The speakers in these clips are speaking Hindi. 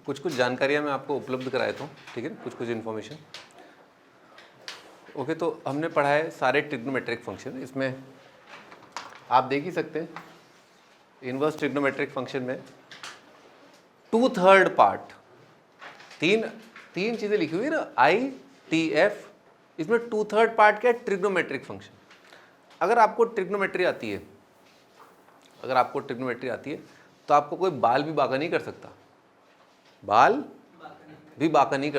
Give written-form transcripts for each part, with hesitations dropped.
कुछ कुछ जानकारियाँ मैं आपको उपलब्ध कराया था, ठीक है, कुछ कुछ इन्फॉर्मेशन। ओके, तो हमने पढ़ा है सारे ट्रिग्नोमेट्रिक फंक्शन। इसमें आप देख ही सकते हैं इनवर्स ट्रिग्नोमेट्रिक फंक्शन में 2/3 पार्ट, तीन चीज़ें लिखी हुई है ना, आई टी एफ, इसमें 2/3 पार्ट क्या है, ट्रिग्नोमेट्रिक फंक्शन। अगर आपको ट्रिग्नोमेट्री आती है, तो आपको कोई बाल भी बांका नहीं कर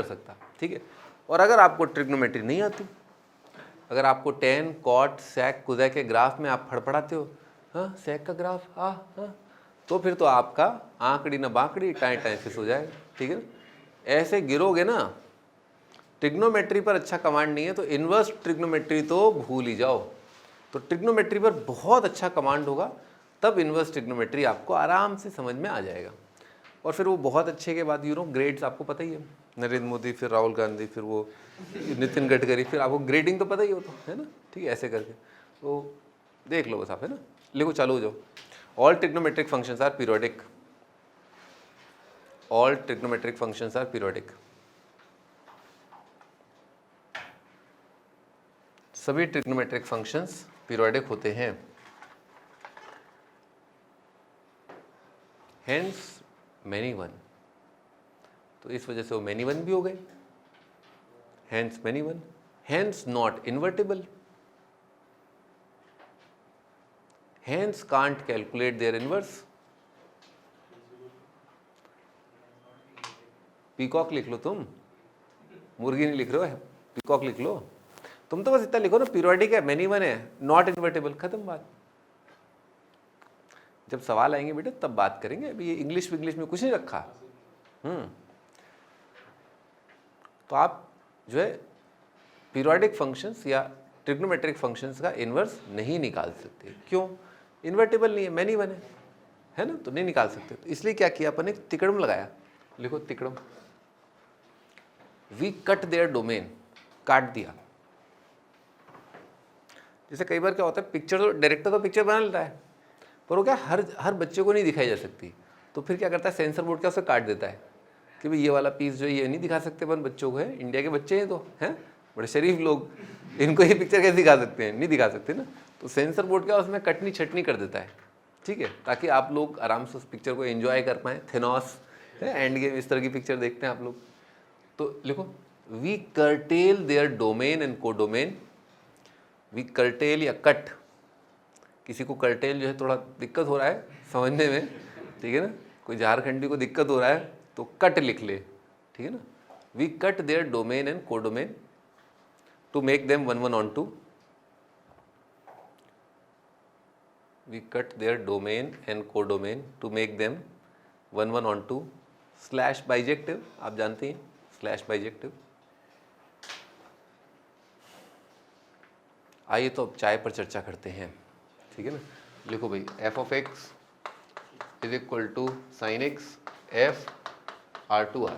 सकता, ठीक है। और अगर आपको ट्रिग्नोमेट्री नहीं आती, अगर आपको टेन, कॉट, सेक, कोसेक के ग्राफ में आप फड़फड़ाते हो, हाँ सेक का ग्राफ, हाँ, तो फिर तो आपका आंकड़ी न बांकड़ी, टाएं टाएं फिस हो जाएगा, ठीक है। ऐसे गिरोगे ना, ट्रिग्नोमेट्री पर अच्छा कमांड नहीं है तो इनवर्स ट्रिग्नोमेट्री तो भूल ही जाओ। तो ट्रिग्नोमेट्री पर बहुत अच्छा कमांड होगा, तब इनवर्स ट्रिग्नोमेट्री आपको आराम से समझ में आ जाएगा। और फिर वो बहुत अच्छे के बाद ग्रेड्स आपको पता ही है, नरेंद्र मोदी, फिर राहुल गांधी, फिर वो नितिन गडकरी, फिर आपको ग्रेडिंग तो पता ही हो, तो है ना, ठीक है। ऐसे करके तो देख लो बस आप, है ना, लिखो, चालू हो जाओ। All trigonometric functions are periodic, all trigonometric functions are periodic. सभी ट्रिग्नोमेट्रिक फंक्शंस पीरियोडिक होते हैं। हेंस मैनी वन, तो इस वजह से वो मैनी वन भी हो गए, hence many one. Hence not invertible, hence can't calculate their inverse. Peacock लिख लो, तुम मुर्गी नहीं लिख रहे हो, पीकॉक लिख लो। तुम तो बस इतना लिखो ना, पीरियोडिक है, मैनी वन है, नॉट इन्वर्टिबल, खत्म बात। जब सवाल आएंगे बेटे तब बात करेंगे, अभी ये इंग्लिश में कुछ नहीं रखा। तो आप जो है पीरियोडिक फंक्शंस या ट्रिग्नोमेट्रिक फंक्शंस का इन्वर्स नहीं निकाल सकते। क्यों? इन्वर्टिबल नहीं है, मैनी वन है ना, तो नहीं निकाल सकते। तो इसलिए क्या किया अपन ने, तिकड़म लगाया। लिखो तिकड़म, वी कट देयर डोमेन, काट दिया। जैसे कई बार क्या होता है, पिक्चर तो डायरेक्टर तो पिक्चर बना लेता है, पर वो क्या हर बच्चे को नहीं दिखाई जा सकती, तो फिर क्या करता है, सेंसर बोर्ड क्या उसे काट देता है कि भाई ये वाला पीस जो ये नहीं दिखा सकते अपन बच्चों को, है इंडिया के बच्चे हैं तो हैं बड़े शरीफ लोग, इनको ये पिक्चर कैसे दिखा सकते हैं, नहीं दिखा सकते ना। तो सेंसर बोर्ड क्या उसमें कटनी छटनी कर देता है, ठीक है, ताकि आप लोग आराम से उस पिक्चर को एंजॉय कर पाएँ। थेनोस है, एंड गेम, इस तरह की पिक्चर देखते हैं आप लोग। तो लिखो, we curtail their domain and codomain. We curtail या कट, किसी को कर्टेल जो है थोड़ा दिक्कत हो रहा है समझने में, ठीक है ना, कोई झारखंडी को दिक्कत हो रहा है तो कट लिख ले, ठीक है ना। We cut their domain and codomain to make them 1/1 we cut their domain and codomain to make them 1/1 slash bijective, आप जानते हैं स्लैश बाइजेक्टिव। आइए तो अब चाय पर चर्चा करते हैं, ठीक है ना। लिखो भाई, f of x is equal to sine x f r/r।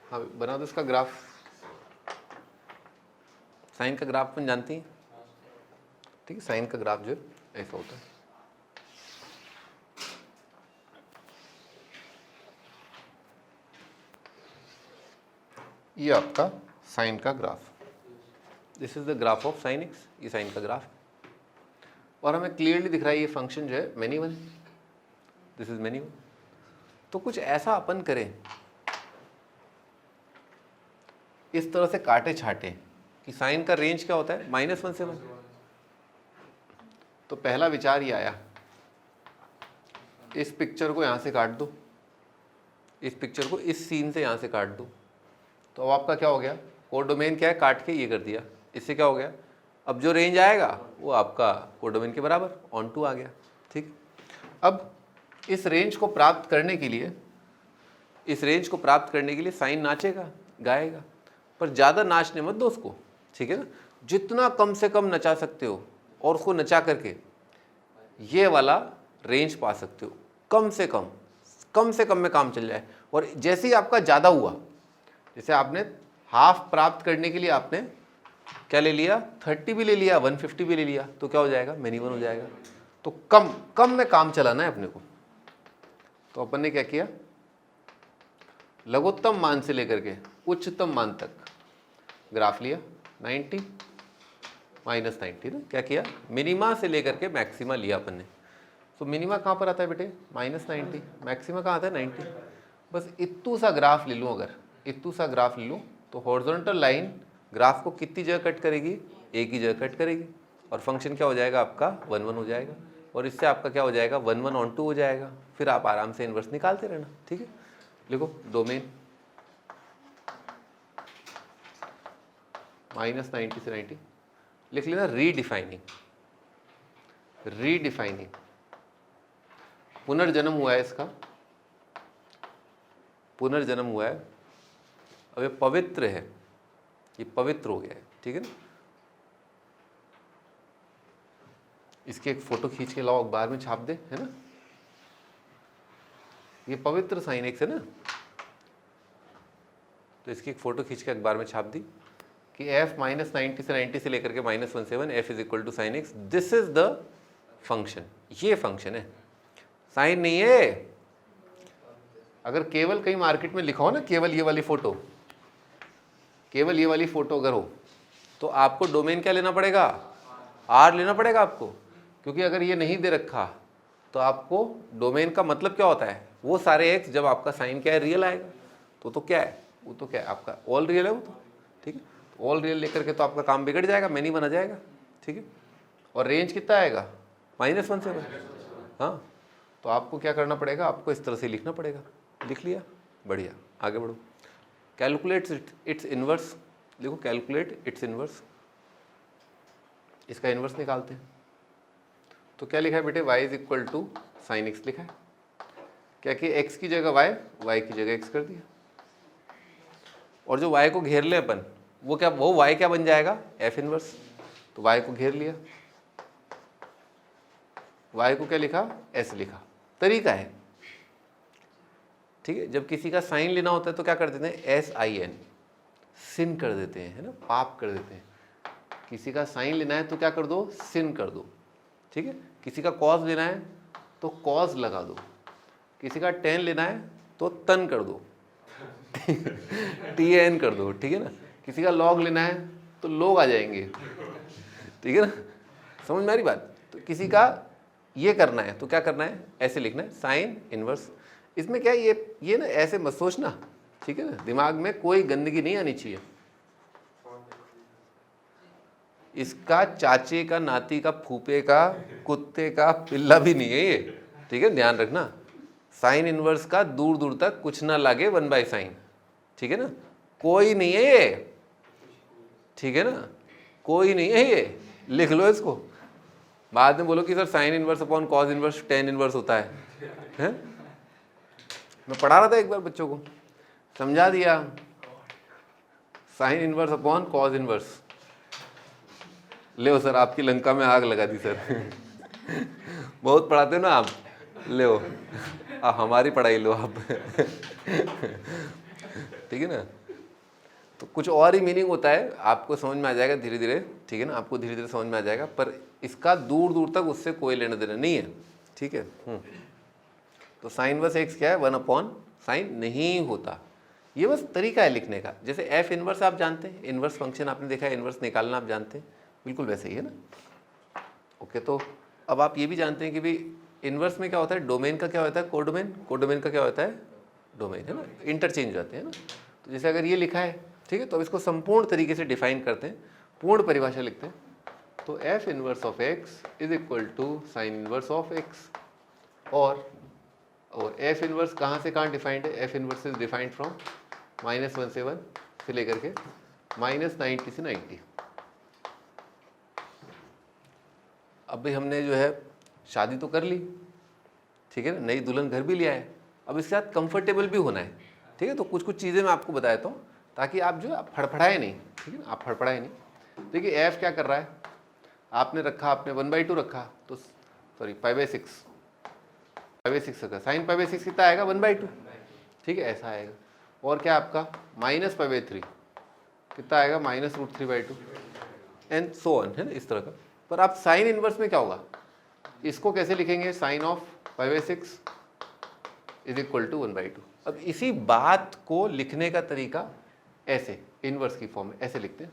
हाँ बना दो इसका ग्राफ। साइन का ग्राफ अपन जानती हैं, ठीक है, साइन का ग्राफ जो ऐसा होता है। ये आपका साइन का graph, this is the graph of sine x, ये साइन का ग्राफ। और हमें क्लियरली दिख रहा है ये फंक्शन जो है many one, this is many one. तो कुछ ऐसा अपन करें, इस तरह से काटे छाटे कि साइन का रेंज क्या होता है, -1 से 1। तो पहला विचार ये आया, इस पिक्चर को यहाँ से काट दो, इस पिक्चर को इस सीन से यहाँ से काट दो, तो अब आपका क्या हो गया, कोडोमेन क्या है, काट के ये कर दिया, इससे क्या हो गया, अब जो रेंज आएगा वो आपका कोडोमेन के बराबर ऑन टू आ गया, ठीक। अब इस रेंज को प्राप्त करने के लिए साइन नाचेगा, गाएगा, पर ज़्यादा नाचने मत दो उसको, ठीक है ना। जितना कम से कम नचा सकते हो और उसको नचा करके ये वाला रेंज पा सकते हो, कम से कम में काम चल जाए। और जैसे ही आपका ज़्यादा हुआ, जैसे आपने हाफ प्राप्त करने के लिए आपने क्या ले लिया, 30 भी ले लिया, 150 भी ले लिया, तो क्या हो जाएगा, मैनी वन हो जाएगा। तो कम कम में काम चलाना है अपने को। तो अपन ने क्या किया, लघुत्तम मान से लेकर के उच्चतम मान तक ग्राफ लिया, 90 माइनस 90 ना, क्या किया, मिनिमा से लेकर के मैक्सिमा लिया अपन ने। तो मिनिमा कहाँ पर आता है बेटे, -90, मैक्सिमा कहाँ आता है 90। बस इतू सा ग्राफ ले लूँ, अगर इतू सा ग्राफ ले लूँ तो हॉरिजॉन्टल लाइन ग्राफ को कितनी जगह कट करेगी, एक ही जगह कट करेगी, और फंक्शन क्या हो जाएगा आपका 1 1 हो जाएगा, और इससे आपका क्या हो जाएगा 1 1 ऑन 2 हो जाएगा। फिर आप आराम से इन्वर्स निकालते रहना। ठीक है, लिखो डोमेन -90 से 90, लिख लेना रीडिफाइनिंग, रीडिफाइनिंग, पुनर्जन्म हुआ है इसका, पुनर्जन्म हुआ है, अब ये पवित्र है, ये पवित्र हो गया है। ठीक है ना, इसकी एक फोटो खींच के लाओ, अखबार में छाप दे, है ना, ये पवित्र साइन एक्स है ना, तो इसकी एक फोटो खींच के अखबार में छाप दी कि f -90 से 90 से लेकर के -17 f is equal to sine x, this is the function, ये फंक्शन है, साइन नहीं है। अगर केवल कहीं मार्केट में लिखा हो ना केवल ये वाली फोटो, केवल ये वाली फोटो अगर हो, तो आपको डोमेन क्या लेना पड़ेगा, r लेना पड़ेगा आपको, क्योंकि अगर ये नहीं दे रखा तो आपको डोमेन का मतलब क्या होता है, वो सारे x जब आपका साइन क्या है रियल आएगा, तो क्या है, वो तो क्या है आपका ऑल रियल है वो तो। ठीक है, ऑल रियल लेकर के तो आपका काम बिगड़ जाएगा, मैनी बना जाएगा। ठीक है, और रेंज कितना आएगा -1 से 1। हाँ, तो आपको क्या करना पड़ेगा, आपको इस तरह से लिखना पड़ेगा। लिख लिया, बढ़िया, आगे बढ़ो। कैलकुलेट इट्स इनवर्स, देखो कैलकुलेट इट्स इनवर्स, इसका इनवर्स निकालते हैं। तो क्या लिखा है बेटे, y is equal to sine x लिखा है, क्या कि x की जगह y की जगह x कर दिया, और जो y को घेर ले अपन वो क्या, वो y क्या बन जाएगा, f इनवर्स, तो y को घेर लिया, y को क्या लिखा, s लिखा। तरीका है, ठीक है, जब किसी का साइन लेना होता है तो क्या कर देते हैं, sin, सिन कर देते हैं, है ना, पाप कर देते हैं। किसी का साइन लेना है तो क्या कर दो, सिन कर दो। ठीक है, किसी का कॉज लेना है तो कॉज लगा दो, किसी का टेन लेना है तो तन कर दो, TN कर दो। ठीक है ना, किसी का लॉग लेना है तो लोग आ जाएंगे। ठीक है ना, समझ में आ रही बात। तो किसी का ये करना है तो क्या करना है, ऐसे लिखना है साइन इनवर्स। इसमें क्या है, ये ना ऐसे मत सोचना, ठीक है ना, दिमाग में कोई गंदगी नहीं आनी चाहिए। इसका चाचे का, नाती का, फूफे का, कुत्ते का पिल्ला भी नहीं है ये। ठीक है, ध्यान रखना, साइन इनवर्स का दूर दूर तक कुछ ना लागे 1/sin। ठीक है ना, कोई नहीं है ये। ठीक है ना, कोई नहीं है ये, लिख लो इसको। बाद में बोलो कि sir sine inverse upon cos inverse tan inverse होता है? मैं पढ़ा रहा था एक बार बच्चों को, समझा दिया, sine inverse upon cos inverse. ले सर, आपकी लंका में आग लगा दी सर। बहुत पढ़ाते हो ना आप, ले हमारी पढ़ाई लो आप। ठीक है ना, तो कुछ और ही मीनिंग होता है, आपको समझ में आ जाएगा धीरे धीरे। ठीक है ना, आपको धीरे धीरे समझ में आ जाएगा, पर इसका दूर दूर तक उससे कोई लेना देना नहीं है। ठीक है, तो साइन इनवर्स एक्स क्या है, 1/sin नहीं होता। ये बस तरीका है लिखने का। जैसे एफ इनवर्स आप जानते हैं, इनवर्स फंक्शन आपने देखा है, इनवर्स निकालना आप जानते हैं, बिल्कुल वैसे ही है ना। ओके, तो अब आप ये भी जानते हैं कि भाई इनवर्स में क्या होता है, डोमेन का क्या होता है, कोडोमेन, कोडोमेन का क्या होता है, डोमेन, है ना, इंटरचेंज होते हैं ना। तो जैसे अगर ये लिखा है, ठीक है, तो अब इसको संपूर्ण तरीके से डिफाइन करते हैं, पूर्ण परिभाषा लिखते हैं। तो f inverse of x is equal to sine inverse of x, और एफ इनवर्स कहाँ से कहाँ डिफाइंड है, f inverse is defined from -1 से 1 से लेकर के -90 से 90। अब भाई हमने जो है शादी तो कर ली, ठीक है ना, नई दुल्हन घर भी लिया है, अब इसके साथ कंफर्टेबल भी होना है। ठीक है, तो कुछ कुछ चीज़ें मैं आपको बता देता हूँ ताकि आप जो है आप फड़फड़ाए नहीं। ठीक है ना, आप फड़फड़ाए नहीं। देखिए एफ क्या कर रहा है, आपने रखा, आपने 1/2 रखा, तो सॉरी π/6 रखा, साइन π/6 कितना आएगा, 1/2। ठीक है, ऐसा आएगा। और क्या आपका -π/3 कितना आएगा, -√3/2 एंड सो ऑन, है ना, इस तरह का। पर आप साइन इनवर्स में क्या होगा, इसको कैसे लिखेंगे, sine of π/6 is equal to 1/2। अब इसी बात को लिखने का तरीका ऐसे इनवर्स की फॉर्म में ऐसे लिखते हैं,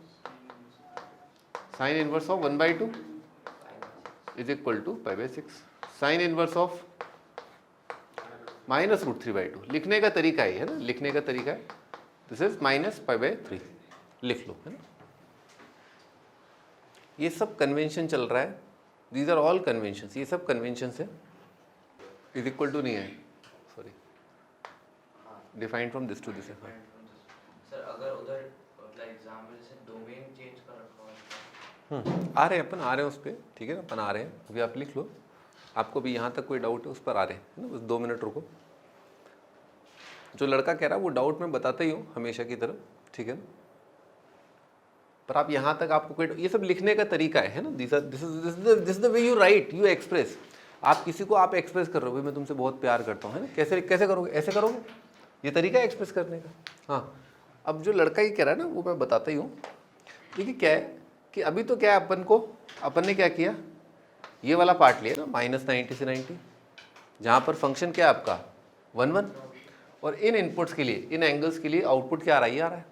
sine inverse of 1/2 is equal to π/6, sine inverse of -√3/2। लिखने का तरीका ही है ना, लिखने का तरीका है, दिस इज -π/3 लिख लो, है ना। ये सब कन्वेंशन चल रहा है, दीज आर ऑल कन्वेंशंस, ये सब कन्वेंशंस है। इज इक्वल टू नहीं है, sorry, defined from this to this. Sir अगर उधर एग्जाम्पल से डोमेन चेंज कर रखा हो, आ रहे हैं अपन, आ रहे हैं उस पर, ठीक है ना, अपन आ रहे हैं, अभी आप लिख लो। आपको भी यहाँ तक कोई डाउट है उस पर आ रहे हैं, है ना, बस 2 मिनट रुको। जो लड़का कह रहा है वो डाउट मैं बताता ही हूँ हमेशा की तरह, ठीक है ना, पर आप यहाँ तक आपको कोई, ये सब लिखने का तरीका है ना, this the way you right, you express. आप किसी को आप एक्सप्रेस कर रहे हो, भाई मैं तुमसे बहुत प्यार करता हूँ, है ना, कैसे कैसे करोगे, ऐसे करोगे, ये तरीका है एक्सप्रेस करने का। हाँ, अब जो लड़का ये कह रहा है ना वो मैं बताता ही हूँ। देखिए क्या है कि अभी तो क्या है, अपन ने क्या किया, ये वाला पार्ट लिया ना -90 से 90, जहाँ पर फंक्शन क्या है आपका 1 1, और इन इनपुट्स के लिए, इन एंगल्स के लिए आउटपुट क्या आ रहा है,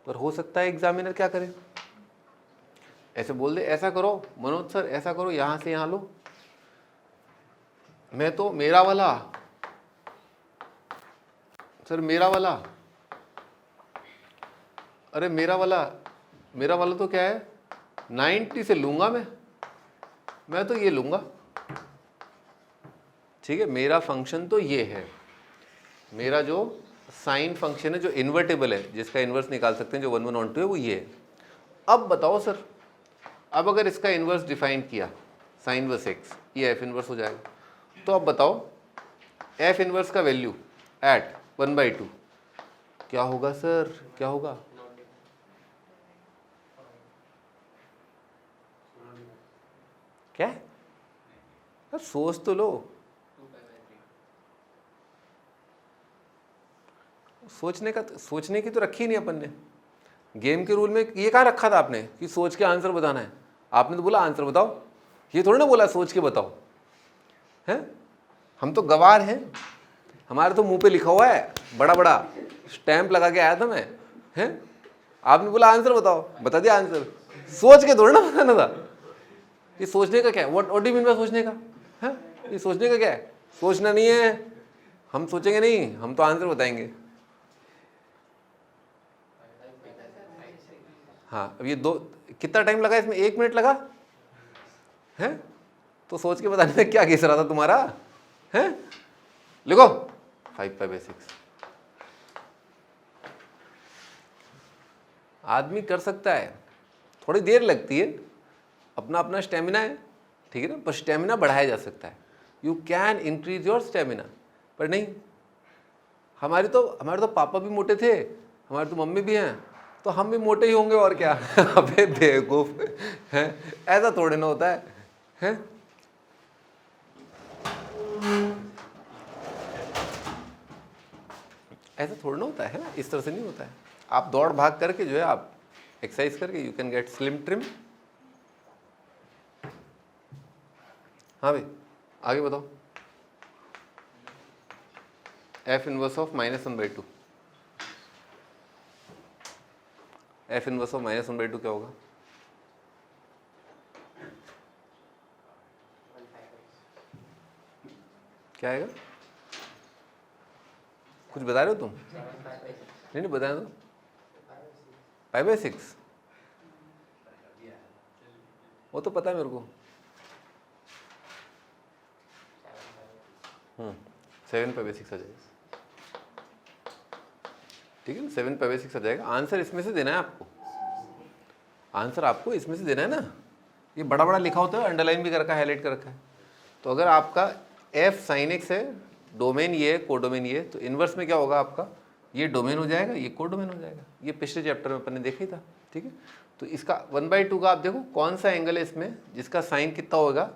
पर हो सकता है एग्जामिनर क्या करे, ऐसे बोल दे ऐसा करो मनोज सर, ऐसा करो, यहाँ से यहाँ लो। मैं तो मेरा वाला सर, मेरा वाला, अरे मेरा वाला तो क्या है 90 से लूँगा मैं तो ये लूँगा, ठीक है। मेरा फंक्शन तो ये है, मेरा जो साइन फंक्शन है जो इन्वर्टेबल है, जिसका इन्वर्स निकाल सकते हैं, जो 1 1 on 2 है, वो ये है। अब बताओ सर, अब अगर इसका इन्वर्स डिफाइन किया साइन इनवर्स x, ये f इन्वर्स हो जाएगा। तो अब बताओ f इन्वर्स का वैल्यू एट 1/2 क्या होगा सर, क्या होगा, क्या है, सोच तो लो, सोचने की तो रखी नहीं अपन ने। गेम के रूल में ये कहाँ रखा था आपने कि सोच के आंसर बताना है, आपने तो बोला आंसर बताओ, ये थोड़ी ना बोला सोच के बताओ, हैं। हम तो गवार हैं, हमारे तो मुंह पे लिखा हुआ है, बड़ा बड़ा स्टैंप लगा के आया था मैं, हैं। आपने बोला आंसर बताओ, बता दिया आंसर, सोच के थोड़ा ना बताना था। ये सोचने का क्या है, what do you mean by सोचने का, है, ये सोचने का क्या है, सोचना नहीं है, हम सोचेंगे नहीं, हम तो आंसर बताएंगे। हाँ, अब ये कितना टाइम लगा इसमें, 1 मिनट लगा है, तो सोच के बताने में क्या घिस रहा था तुम्हारा, है। लिखो 5/6। आदमी कर सकता है, थोड़ी देर लगती है, अपना अपना स्टेमिना है, ठीक है ना, पर स्टेमिना बढ़ाया जा सकता है, you can increase your stamina. पर नहीं, हमारे तो पापा भी मोटे थे, हमारे तो मम्मी भी हैं, तो हम भी मोटे ही होंगे और क्या। अबे बेवकूफ है, ऐसा थोड़े ना होता है? ऐसा थोड़ा ना होता है ना, इस तरह से नहीं होता है। आप दौड़ भाग करके जो है, आप एक्सरसाइज करके you can get slim trim. हाँ भाई, आगे बताओ। f inverse of -1/2, f inverse of -1/2 क्या होगा? क्या आएगा? कुछ बता रहे हो तुम? नहीं बताया तो। π/6 वो तो पता है मेरे को। 7/6 आ जाएगा, ठीक है ना, 7/6 आ जाएगा। आंसर इसमें से देना है आपको, आंसर आपको इसमें से देना है ना। ये बड़ा बड़ा लिखा होता है, अंडरलाइन भी कर रखा है, हाईलाइट कर रखा है। तो अगर आपका f sin x है, डोमेन ये है, कोडोमेन ये है, तो इन्वर्स में क्या होगा आपका, ये डोमेन हो जाएगा, ये कोडोमेन हो जाएगा। ये पिछले चैप्टर में अपन ने देखा ही था, ठीक है। तो इसका 1/2 का आप देखो कौन सा एंगल है इसमें जिसका साइन कितना होगा,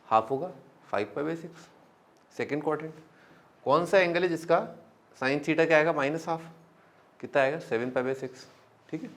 हाफ होगा, 5/6 सेकेंड क्वाड्रेंट। कौन सा एंगल है जिसका साइन थीटा क्या आएगा, -12, कितना आएगा, 7/6, ठीक है।